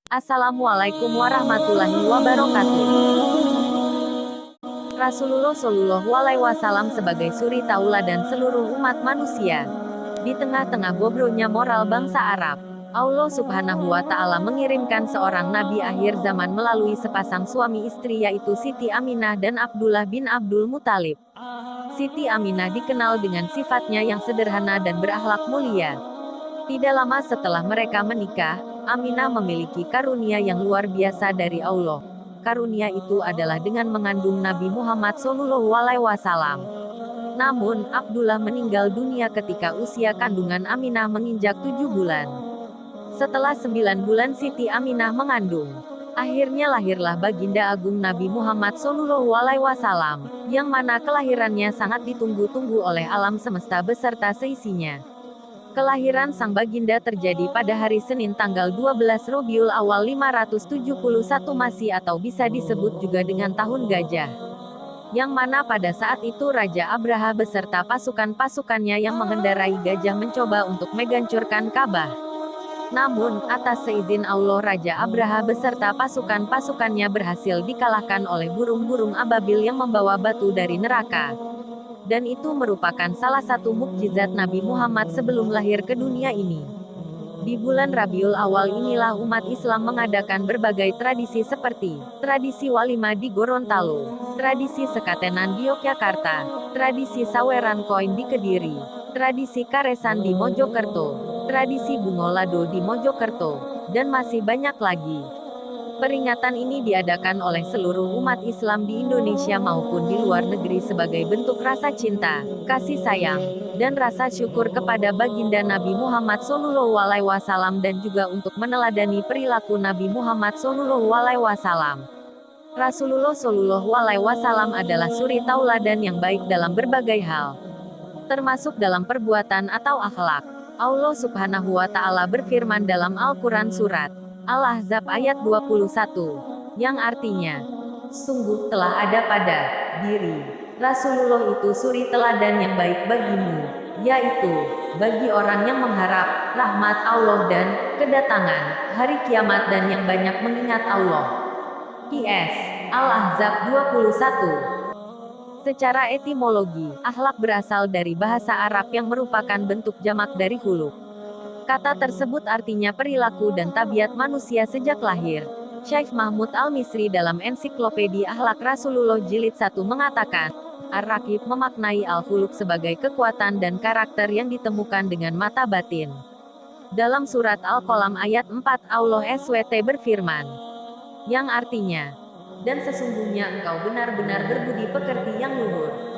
Assalamualaikum warahmatullahi wabarakatuh. Rasulullah Shallallahu Alaihi Wasallam sebagai suri tauladan seluruh umat manusia. Di tengah-tengah bobroknya moral bangsa Arab, Allah Subhanahu wa Ta'ala mengirimkan seorang nabi akhir zaman melalui sepasang suami istri, yaitu Siti Aminah dan Abdullah bin Abdul Muthalib. Siti Aminah dikenal dengan sifatnya yang sederhana dan berakhlak mulia. Tidak lama setelah mereka menikah, Aminah memiliki karunia yang luar biasa dari Allah. Karunia itu adalah dengan mengandung Nabi Muhammad SAW. Namun, Abdullah meninggal dunia ketika usia kandungan Aminah menginjak 7 bulan. Setelah 9 bulan Siti Aminah mengandung, akhirnya lahirlah baginda agung Nabi Muhammad SAW, yang mana kelahirannya sangat ditunggu-tunggu oleh alam semesta beserta seisinya. Kelahiran sang baginda terjadi pada hari Senin tanggal 12 Rabiul Awal 571 Masih atau bisa disebut juga dengan tahun gajah. Yang mana pada saat itu Raja Abraha beserta pasukan-pasukannya yang mengendarai gajah mencoba untuk menghancurkan Ka'bah. Namun, atas seizin Allah Raja Abraha beserta pasukan-pasukannya berhasil dikalahkan oleh burung-burung ababil yang membawa batu dari neraka. Dan itu merupakan salah satu mukjizat Nabi Muhammad sebelum lahir ke dunia ini. Di bulan Rabiul Awal inilah umat Islam mengadakan berbagai tradisi seperti tradisi walimah di Gorontalo, tradisi sekatenan di Yogyakarta, tradisi saweran koin di Kediri, tradisi karesan di Mojokerto, tradisi bungolado di Mojokerto, dan masih banyak lagi. Peringatan ini diadakan oleh seluruh umat Islam di Indonesia maupun di luar negeri sebagai bentuk rasa cinta, kasih sayang, dan rasa syukur kepada baginda Nabi Muhammad SAW dan juga untuk meneladani perilaku Nabi Muhammad SAW. Rasulullah SAW adalah suri tauladan yang baik dalam berbagai hal, termasuk dalam perbuatan atau akhlak. Allah Subhanahu wa Ta'ala berfirman dalam Al-Quran Surat Al-Ahzab ayat 21, yang artinya, sungguh telah ada pada diri Rasulullah itu suri teladan yang baik bagimu, yaitu bagi orang yang mengharap rahmat Allah dan kedatangan hari kiamat dan yang banyak mengingat Allah. IS Al-Ahzab 21. Secara etimologi, akhlak berasal dari bahasa Arab yang merupakan bentuk jamak dari khuluq. Kata tersebut artinya perilaku dan tabiat manusia sejak lahir. Syekh Mahmud Al-Misri dalam Ensiklopedia Akhlak Rasulullah Jilid 1 mengatakan, Ar-Rakib memaknai al-khuluq sebagai kekuatan dan karakter yang ditemukan dengan mata batin. Dalam surat Al-Qalam ayat 4 Allah SWT berfirman, yang artinya, dan sesungguhnya engkau benar-benar berbudi pekerti yang luhur.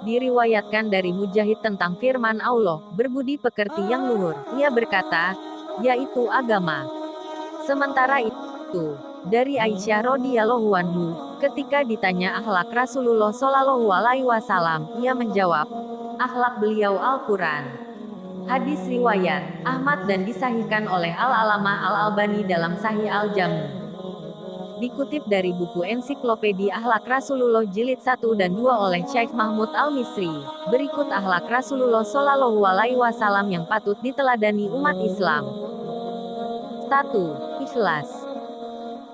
Diriwayatkan dari Mujahid tentang firman Allah, berbudi pekerti yang luhur. Ia berkata, yaitu agama. Sementara itu, dari Aisyah radhiyallahu anhu, ketika ditanya akhlak Rasulullah Shallallahu Alaihi Wasallam, ia menjawab, akhlak beliau Al-Quran. Hadis riwayat Ahmad dan disahihkan oleh Al-Alamah Al-Albani dalam Sahih Al-Jami. Dikutip dari buku Ensiklopedia Akhlak Rasulullah Jilid 1 dan 2 oleh Syekh Mahmud Al-Misri. Berikut akhlak Rasulullah Shallallahu Alaihi Wasallam yang patut diteladani umat Islam. 1. Ikhlas.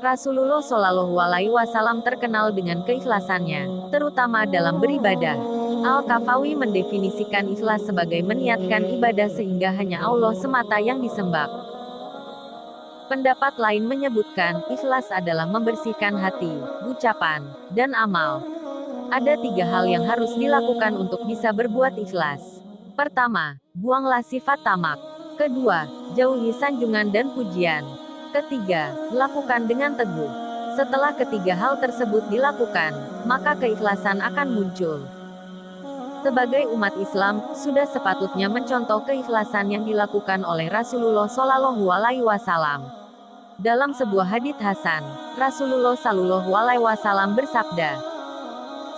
Rasulullah Shallallahu Alaihi Wasallam terkenal dengan keikhlasannya, terutama dalam beribadah. Al-Kafawi mendefinisikan ikhlas sebagai meniatkan ibadah sehingga hanya Allah semata yang disembah. Pendapat lain menyebutkan, ikhlas adalah membersihkan hati, ucapan, dan amal. Ada 3 hal yang harus dilakukan untuk bisa berbuat ikhlas. Pertama, buanglah sifat tamak. Kedua, jauhi sanjungan dan pujian. Ketiga, lakukan dengan teguh. Setelah ketiga hal tersebut dilakukan, maka keikhlasan akan muncul. Sebagai umat Islam, sudah sepatutnya mencontoh keikhlasan yang dilakukan oleh Rasulullah Shallallahu Alaihi Wasallam. Dalam sebuah hadits hasan, Rasulullah Shallallahu Alaihi Wasallam bersabda,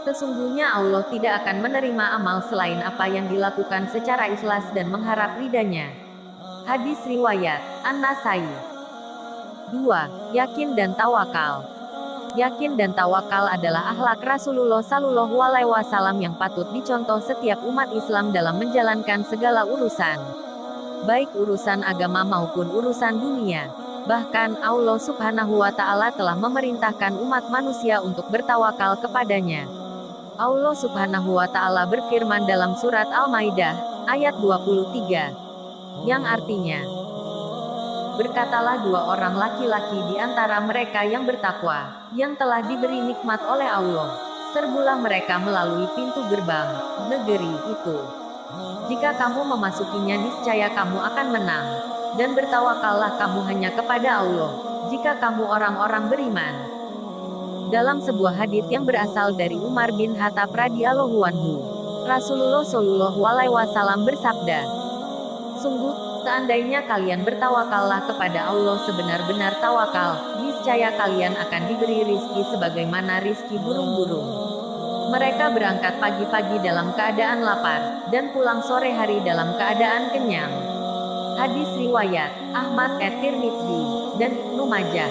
sesungguhnya Allah tidak akan menerima amal selain apa yang dilakukan secara ikhlas dan mengharap ridanya. Hadis riwayat An-Nasai. 2. Yakin dan tawakal. Yakin dan tawakal adalah akhlak Rasulullah Shallallahu Alaihi Wasallam yang patut dicontoh setiap umat Islam dalam menjalankan segala urusan, baik urusan agama maupun urusan dunia. Bahkan, Allah Subhanahu wa Ta'ala telah memerintahkan umat manusia untuk bertawakal kepadanya. Allah Subhanahu wa Ta'ala berfirman dalam surat Al-Maidah, ayat 23, yang artinya, berkatalah dua orang laki-laki di antara mereka yang bertakwa, yang telah diberi nikmat oleh Allah. Serbulah mereka melalui pintu gerbang negeri itu. Jika kamu memasukinya, niscaya kamu akan menang. Dan bertawakallah kamu hanya kepada Allah, jika kamu orang-orang beriman. Dalam sebuah hadits yang berasal dari Umar bin Khattab radhiyallahu anhu, Rasulullah Shallallahu alaihi wasallam bersabda, "Sungguh, seandainya kalian bertawakallah kepada Allah sebenar-benar tawakal, niscaya kalian akan diberi rizki sebagaimana rizki burung-burung. Mereka berangkat pagi-pagi dalam keadaan lapar, dan pulang sore hari dalam keadaan kenyang." Hadis riwayat Ahmad at-Tirmidzi dan Ibnu Majah.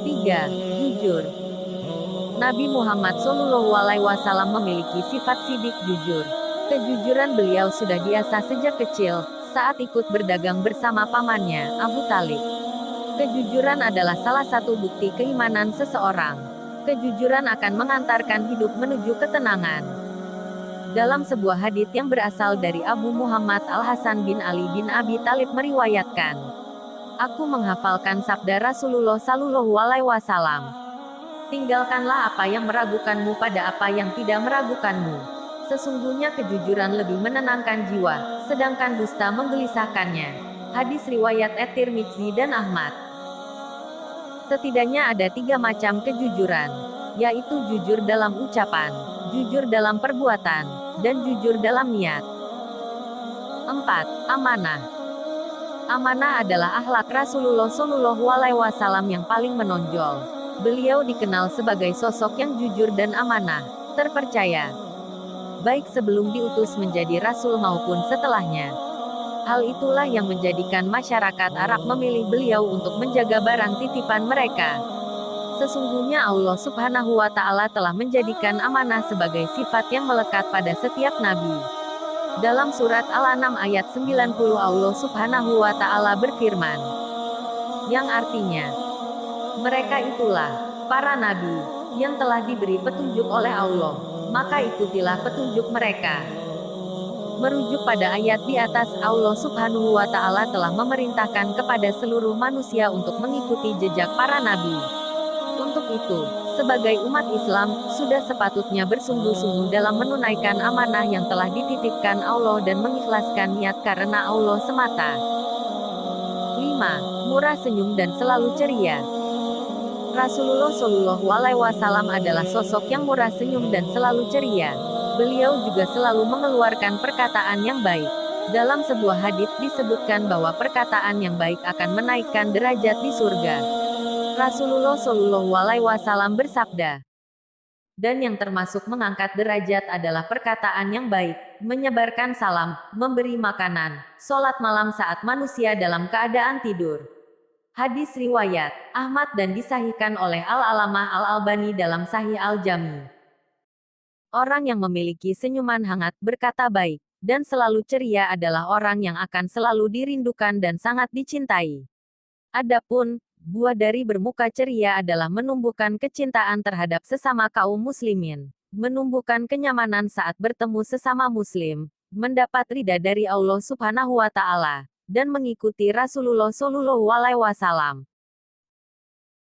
3. Jujur. Nabi Muhammad SAW memiliki sifat sidik jujur. Kejujuran beliau sudah biasa sejak kecil, saat ikut berdagang bersama pamannya, Abu Talib. Kejujuran adalah salah satu bukti keimanan seseorang. Kejujuran akan mengantarkan hidup menuju ketenangan. Dalam sebuah hadits yang berasal dari Abu Muhammad Al-Hasan bin Ali bin Abi Talib meriwayatkan, "Aku menghafalkan sabda Rasulullah Shallallahu alaihi wasallam. Tinggalkanlah apa yang meragukanmu pada apa yang tidak meragukanmu. Sesungguhnya kejujuran lebih menenangkan jiwa, sedangkan dusta menggelisahkannya." Hadis riwayat At-Tirmidzi dan Ahmad. Setidaknya ada 3 macam kejujuran, yaitu jujur dalam ucapan, jujur dalam perbuatan, dan jujur dalam niat. 4. Amanah. Amanah adalah akhlak Rasulullah Shallallahu alaihi wasallam yang paling menonjol. Beliau dikenal sebagai sosok yang jujur dan amanah, terpercaya, baik sebelum diutus menjadi rasul maupun setelahnya. Hal itulah yang menjadikan masyarakat Arab memilih beliau untuk menjaga barang titipan mereka. Sesungguhnya Allah Subhanahu wa Ta'ala telah menjadikan amanah sebagai sifat yang melekat pada setiap nabi. Dalam surat Al-An'am ayat 90, Allah Subhanahu wa Ta'ala berfirman, yang artinya, mereka itulah para nabi yang telah diberi petunjuk oleh Allah, maka ikutilah petunjuk mereka. Merujuk pada ayat di atas, Allah Subhanahu wa Ta'ala telah memerintahkan kepada seluruh manusia untuk mengikuti jejak para nabi. Untuk itu, sebagai umat Islam, sudah sepatutnya bersungguh-sungguh dalam menunaikan amanah yang telah dititipkan Allah dan mengikhlaskan niat karena Allah semata. 5. Murah senyum dan selalu ceria. Rasulullah Shallallahu alaihi wasallam adalah sosok yang murah senyum dan selalu ceria. Beliau juga selalu mengeluarkan perkataan yang baik. Dalam sebuah hadits disebutkan bahwa perkataan yang baik akan menaikkan derajat di surga. Rasulullah Shallallahu alaihi wasallam bersabda, dan yang termasuk mengangkat derajat adalah perkataan yang baik, menyebarkan salam, memberi makanan, sholat malam saat manusia dalam keadaan tidur. Hadis riwayat Ahmad dan disahihkan oleh Al-Alamah Al-Albani dalam Sahih Al-Jami. Orang yang memiliki senyuman hangat, berkata baik, dan selalu ceria adalah orang yang akan selalu dirindukan dan sangat dicintai. Adapun buah dari bermuka ceria adalah menumbuhkan kecintaan terhadap sesama kaum muslimin, menumbuhkan kenyamanan saat bertemu sesama muslim, mendapat ridha dari Allah Subhanahu wa Ta'ala, dan mengikuti Rasulullah Shallallahu alaihi wasallam.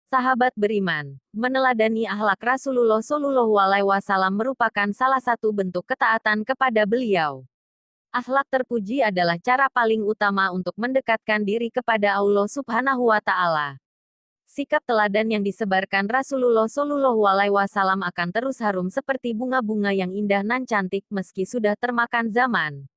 Sahabat beriman, meneladani akhlak Rasulullah Shallallahu alaihi wasallam merupakan salah satu bentuk ketaatan kepada beliau. Akhlak terpuji adalah cara paling utama untuk mendekatkan diri kepada Allah Subhanahu wa Ta'ala. Sikap teladan yang disebarkan Rasulullah Shallallahu alaihi wasallam akan terus harum seperti bunga-bunga yang indah nan cantik meski sudah termakan zaman.